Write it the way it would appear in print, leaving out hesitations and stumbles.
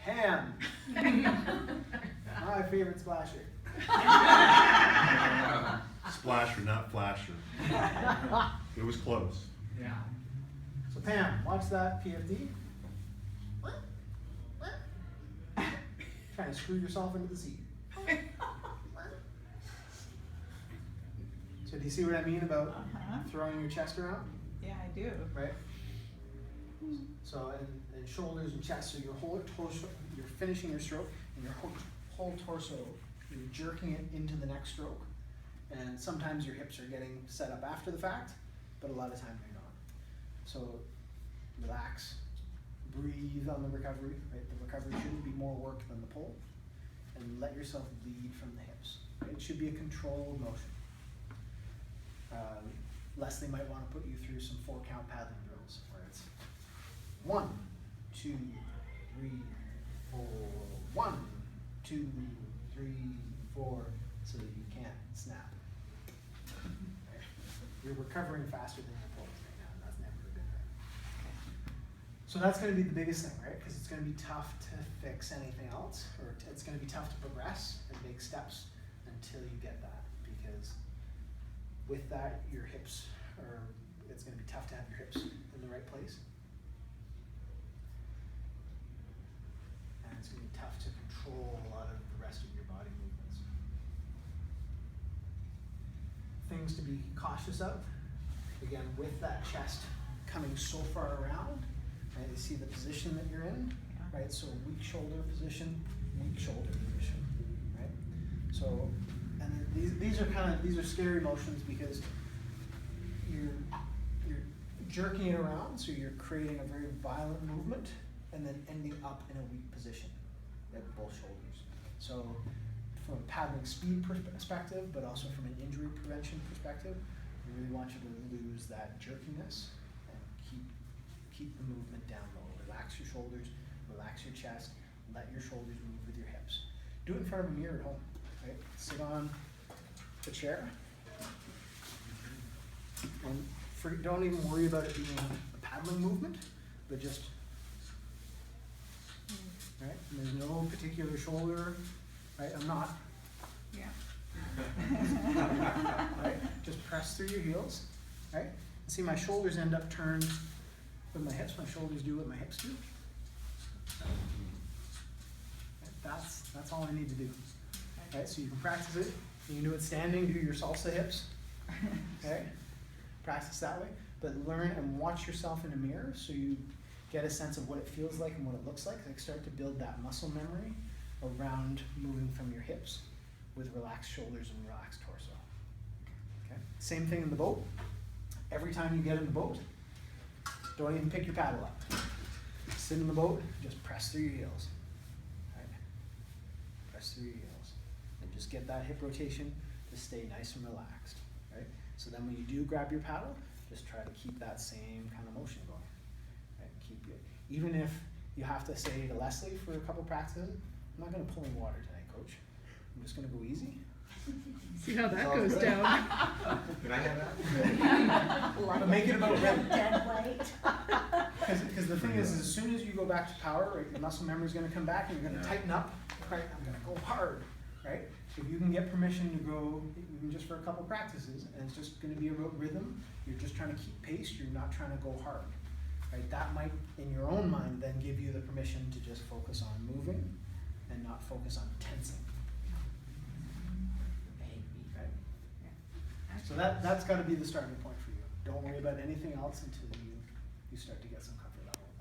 Pam. Pam. My favorite splasher. Splasher, not flasher. It was close. Yeah. So Pam, watch that PFD. What? What? Trying to screw yourself into the seat. What? So do you see what I mean about Uh-huh. throwing your chest around? Yeah, I do. Right? So and shoulders and chest, so your whole torso, you're finishing your stroke, and your whole torso, you're jerking it into the next stroke. And sometimes your hips are getting set up after the fact, but a lot of time they're not. So relax, breathe on the recovery, right? The recovery shouldn't be more work than the pull, and let yourself lead from the hips. Right? It should be a controlled motion. Leslie might want to put you through some 4-count paddling drills where it's 1, 2, 3, 4, 1, 2, 3, 4, so that you can't snap. Right? You're recovering faster than your pulls right now, and that's never a good thing. So that's going to be the biggest thing, right? Because it's going to be tough to fix anything else, or it's going to be tough to progress and make steps until you get that, because with that, your hips it's going to be tough to have your hips in the right place. And it's going to be tough to control a lot of the rest of your body movements. Things to be cautious of, again, with that chest coming so far around, right? You see the position that you're in, right? So weak shoulder position, right? So, and these are scary motions because you're jerking it around, so you're creating a very violent movement and then ending up in a weak position at both shoulders. So from a paddling speed perspective, but also from an injury prevention perspective, we really want you to lose that jerkiness and keep the movement down low. Relax your shoulders, relax your chest, let your shoulders move with your hips. Do it in front of a mirror at home, right? Sit on the chair. And don't even worry about it being a paddling movement, but just, right? And there's no particular shoulder, right? I'm not. Yeah. Right? Just press through your heels, right? See, my shoulders end up turned with my hips. My shoulders do what my hips do. Right? That's all I need to do. Right? So you can practice it. You can do it standing. Do your salsa hips. Okay? Practice that way, but learn and watch yourself in a mirror so you get a sense of what it feels like and what it looks like. Like start to build that muscle memory around moving from your hips with relaxed shoulders and relaxed torso. Okay. Same thing in the boat. Every time you get in the boat, don't even pick your paddle up. Sit in the boat, just press through your heels. Right. Press through your heels, and just get that hip rotation to stay nice and relaxed. Right. So then when you do grab your paddle, just try to keep that same kind of motion going. Right? Keep it. Even if you have to say to Leslie for a couple practices, I'm not going to pull any water tonight, coach. I'm just going to go easy. See how that Sounds goes good. down. Can I have that? But make it about rhythm. Dead weight. Because the thing is, as soon as you go back to power, right, your muscle memory is going to come back and you're going to tighten up. Right? I'm going to go hard. Right? If you can get permission to go even just for a couple practices, and it's just going to be about rhythm, you're just trying to keep pace, you're not trying to go hard. Right? That might, in your own mind, then give you the permission to just focus on moving and not focus on tensing. Right? So that's got to be the starting point for you. Don't worry about anything else until you start to get some comfort levels.